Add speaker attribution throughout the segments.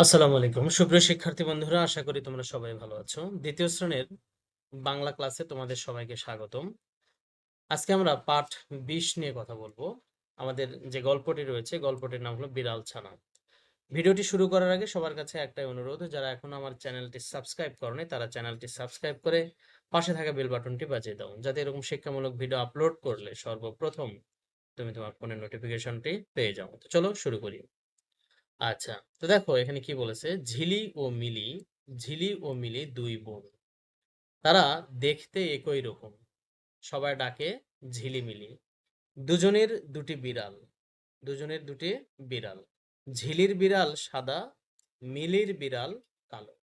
Speaker 1: আসসালামু আলাইকুম সুপ্রিয় শিক্ষার্থী বন্ধুরা, আশা করি তোমরা সবাই ভালো আছো। দ্বিতীয় শ্রেণীর বাংলা ক্লাসে তোমাদের সবাইকে স্বাগতম। আজকে আমরা পাঠ 20 নিয়ে কথা বলবো। আমাদের যে গল্পটি রয়েছে, গল্পটির নাম হলো বিড়াল ছানা। ভিডিওটি শুরু করার আগে সবার কাছে একটাই অনুরোধ, যারা এখনো আমার চ্যানেলটি সাবস্ক্রাইব করনি তারা চ্যানেলটি সাবস্ক্রাইব করে পাশে থাকা বেল বাটনটি বাজিয়ে দাও, যাতে এরকম শিক্ষামূলক ভিডিও আপলোড করলে সর্বপ্রথম তুমি তোমার ফোনের নোটিফিকেশনটি পেয়ে যাও। তো চলো শুরু করি। আচ্ছা, তো দেখো এখানে কি বলেছে, ঝিলি ও মিলি দুই বোন, তারা দেখতে একই রকম, সবাই ডাকে ঝিলিমিলি। দুজনের দুটি বিড়াল, দুজনের দুটি বিড়াল, ঝিলির বিড়াল সাদা, মিলির বিড়াল কালো।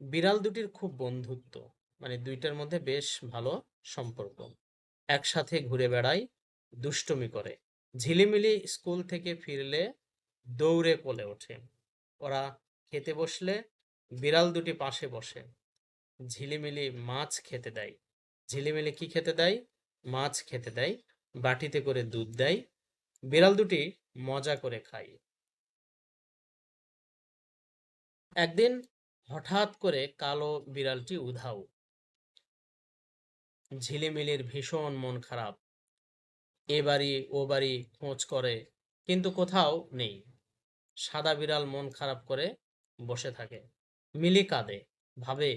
Speaker 1: বিড়াল দুটির খুব বন্ধুত্ব, মানে দুইটার মধ্যে বেশ ভালো সম্পর্ক। একসাথে ঘুরে বেড়ায়, দুষ্টুমি করে। ঝিলিমিলি স্কুল থেকে ফিরলে দৌড়ে কোলে ওঠে। ওরা খেতে বসলে বিড়াল দুটি পাশে বসে। ঝিলিমিলি মাছ খেতে দেয়। ঝিলিমিলি কি খেতে দেয়? মাছ খেতে দেয়। বাটিতে করে দুধ দেয়। বিড়াল দুটি মজা করে খায়। একদিন হঠাৎ করে কালো বিড়ালটি উধাও। ঝিলিমিলির ভীষণ মন খারাপ। এ বাড়ি ও বাড়ি খোঁজ করে, কিন্তু কোথাও নেই। সাদা বিড়াল মন খারাপ করে বসে থাকে। মিলি কাঁদে, ভাবে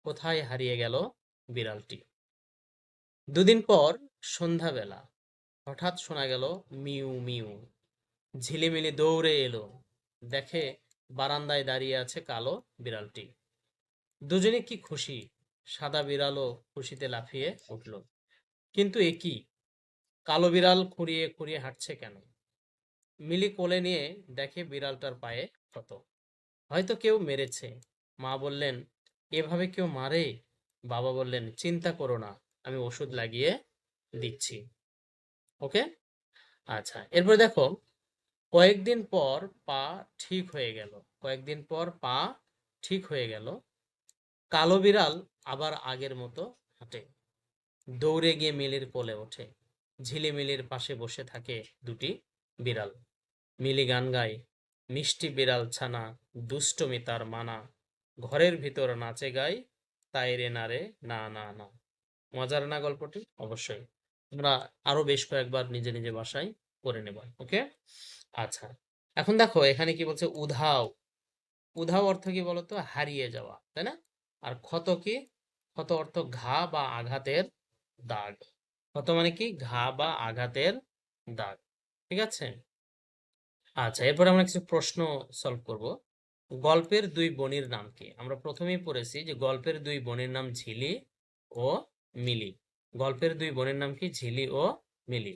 Speaker 1: কোথায় হারিয়ে গেল বিড়ালটি। দুদিন পর সন্ধ্যাবেলা হঠাৎ শোনা গেল মিউ মিউ। ঝিলিমিলি দৌড়ে এলো, দেখে বারান্দায় দাঁড়িয়ে আছে কালো বিড়ালটি। দুজনে কি খুশি! সাদা বিড়ালও খুশিতে লাফিয়ে উঠল। কিন্তু এ কি, কালো বিড়াল খুঁড়িয়ে খুঁড়িয়ে হাঁটছে কেন? মিলি কোলে নিয়ে দেখে বিড়ালটার পায়ে ক্ষত, হয়তো কেউ মেরেছে। মা বললেন, এভাবে কেউ মারে? বাবা বললেন, চিন্তা করো না, আমি ওষুধ লাগিয়ে দিচ্ছি। ওকে, আচ্ছা, এরপর দেখো, কয়েকদিন পর পা ঠিক হয়ে গেল। কয়েকদিন পর পা ঠিক হয়ে গেল। কালো বিড়াল আবার আগের মতো হাঁটে। দৌড়ে গিয়ে মিলির কোলে ওঠে। ঝিলিমিলির পাশে বসে থাকে দুটি বিড়াল। মিলি গান গায়, মিষ্টি বিড়াল ছানা, দুষ্টমি তার মানা, ঘরের ভিতর নাচে গায়, তাই রে না রে না না না। মজার না গল্পটি? অবশ্যই আমরা আরো বেশ কয়েকবার নিজে নিজে বাসায় করে নেব। ওকে, আচ্ছা, এখন দেখো এখানে কি বলছে, উধাও। উধাও অর্থ কি বলতো? হারিয়ে যাওয়া, তাই না? আর ক্ষত কি? ক্ষত অর্থ ঘা বা আঘাতের দাগ। ক্ষত মানে কি? ঘা বা আঘাতের দাগ। ঠিক আছে, আচ্ছা, এরপর আমরা কিছু প্রশ্ন সলভ করব। গল্পের দুই বোনের নাম কি? আমরা প্রথমেই পড়েছি যে গল্পের দুই বোনের নাম ঝিলি ও মিলি। গল্পের দুই বোনের নাম কি? ঝিলি ও মিলি।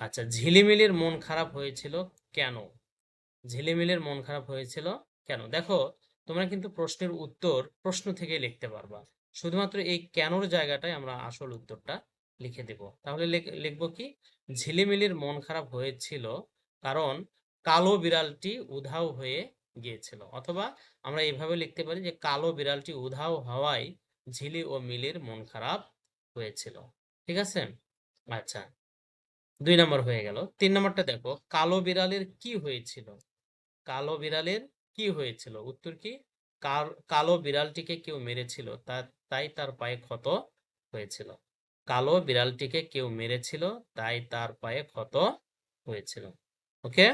Speaker 1: আচ্ছা, ঝিলিমিলির মন খারাপ হয়েছিল কেন? ঝিলিমিলির মন খারাপ হয়েছিল কেন? দেখো, তোমরা কিন্তু প্রশ্নের উত্তর প্রশ্ন থেকে লিখতে পারবা। শুধুমাত্র এই কেনর জায়গাটায় আমরা আসল উত্তরটা লিখে দেব। তাহলে লিখবো কি? ঝিলিমিলির মন খারাপ হয়েছিল কারণ কালো বিড়ালটি উধাও হয়ে গিয়েছিল। অথবা আমরা এইভাবে লিখতে পারি যে কালো বিড়ালটি উধাও হওয়ায় ঝিলি ও মিলির মন খারাপ হয়েছিল। ঠিক আছে, আচ্ছা, 2 নম্বর হয়ে গেল। 3 নম্বরটা দেখো, কালো বিড়ালের কি হয়েছিল? কালো বিড়ালের কি হয়েছিল? উত্তর কি? কালো বিড়ালটিকে কেউ মেরেছিল, তাই তার পায়ে ক্ষত হয়েছিল। কালো বিড়ালটিকে কেউ মেরেছিল, তাই তার পায়ে ক্ষত হয়েছিল। ওকে,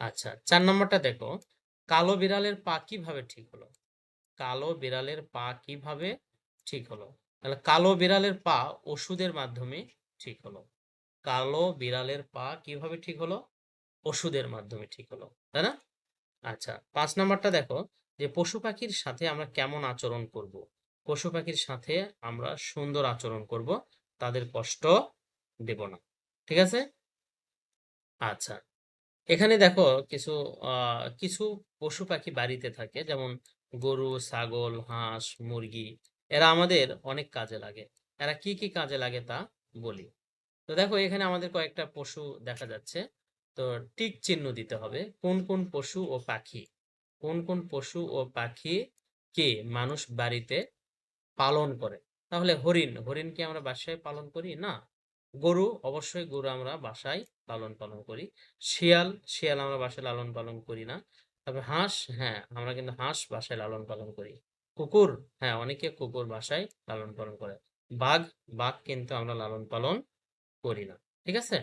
Speaker 1: আচ্ছা, 4 নম্বরটা দেখো, কালো বিড়ালের পা কিভাবে ঠিক হলো? কালো বিড়ালের পা কিভাবে ঠিক হলো? তাহলে কালো বিড়ালের পা ওষুধের মাধ্যমে ঠিক হলো। কালো বিড়ালের পা কিভাবে ঠিক হলো? ওষুধের মাধ্যমে ঠিক হলো, তাই না? আচ্ছা, 5 নম্বরটা দেখো, যে পশু পাখির সাথে আমরা কেমন আচরণ করব? পশু পাখির সাথে আমরা সুন্দর আচরণ করব, তাদের কষ্ট দেব না। ঠিক আছে, আচ্ছা, এখানে দেখো কিছু কিছু পশু পাখি বাড়িতে থাকে, যেমন গরু, ছাগল, হাঁস, মুরগি। এরা আমাদের অনেক কাজে লাগে। এরা কি কি কাজে লাগে তা বলি। তো দেখো এখানে আমাদের কয়েকটা পশু দেখা যাচ্ছে। তো টিক চিহ্ন দিতে হবে। কোন কোন পশু ও পাখি, কোন কোন পশু ও পাখি কে মানুষ বাড়িতে পালন করে? তাহলে হরিণ, হরিণ কি আমরা বাসায় পালন করি? না। গরু, অবশ্যই গরু আমরা বাসায় লালন পালন করি। শিয়াল, শিয়াল আমরা বাসায় লালন পালন করি না। তবে হাঁস, হ্যাঁ, আমরা কিন্তু হাঁস বাসায় লালন পালন করি। কুকুর, হ্যাঁ, অনেকে কুকুর বাসায় লালন পালন করে। বাঘ, বাঘ কিন্তু আমরা লালন পালন করি না। ঠিক আছে?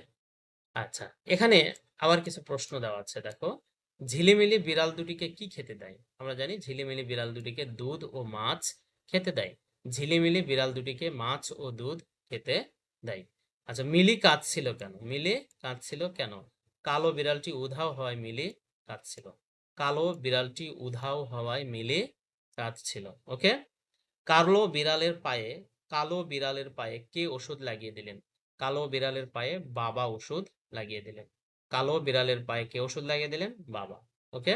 Speaker 1: আচ্ছা, এখানে আবার কিছু প্রশ্ন দেওয়া আছে, দেখো। ঝিলিমিলি বিড়াল দুটিকে কি খেতে দেয়? আমরা জানি ঝিলিমিলি বিড়াল দুটিকে দুধ ও মাছ খেতে দেয়। ঝিলিমিলি বিড়াল দুটিকে মাছ ও দুধ খেতে দেয়। আচ্ছা, মিলি কাঁদছিল কেন? মিলি কাঁদছিল কেন? কালো বিড়ালটি উধাও হওয়ায় মিলি কাঁদছিল। কালো বিড়ালটি উধাও হওয়ায় মিলি কাঁদছিল। ওকে। কালো বিড়ালের পায়ে, কালো বিড়ালের পায়ে কে ওষুধ লাগিয়ে দিলেন? কালো বিড়ালের পায়ে বাবা ওষুধ লাগিয়ে দিলেন। কালো বিড়ালের পায়ে কে ওষুধ লাগিয়ে দিলেন? বাবা। ওকে।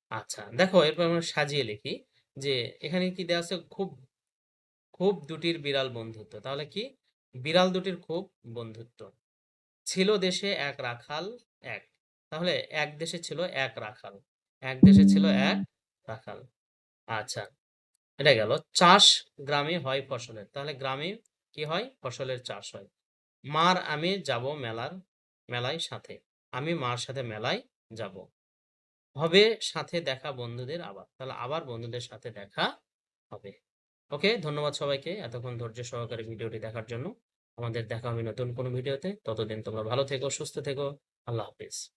Speaker 1: আচ্ছা, দেখো এরপর আমরা সাজিয়ে লিখি যে এখানে কি দেওয়া আছে? খুব, খুব দুটির বিড়াল বন্ধুত্ব। তাহলে কি? বিড়াল দুটির খুব বন্ধুত্ব। ছিল দেশে এক রাখাল এক। তাহলে এক দেশে ছিল এক রাখাল। এক দেশে ছিল এক রাখাল। আচ্ছা, এটা গেল। চাষ গ্রামে হয় ফসলের। তাহলে গ্রামে কি হয়? ফসলের চাষ হয়। মার আমি যাব মেলার, মেলায় সাথে। আমি মার সাথে মেলায় যাব। হবে সাথে দেখা বন্ধুদের আবার। তাহলে আবার বন্ধুদের সাথে দেখা হবে। ওকে, ধন্যবাদ সবাইকে এতক্ষণ ধৈর্য সহকারে ভিডিওটি দেখার জন্য। আমাদের দেখা হবে নতুন কোনো ভিডিওতে। ততদিন তোমরা ভালো থেকো, সুস্থ থেকো। আল্লাহ হাফেজ।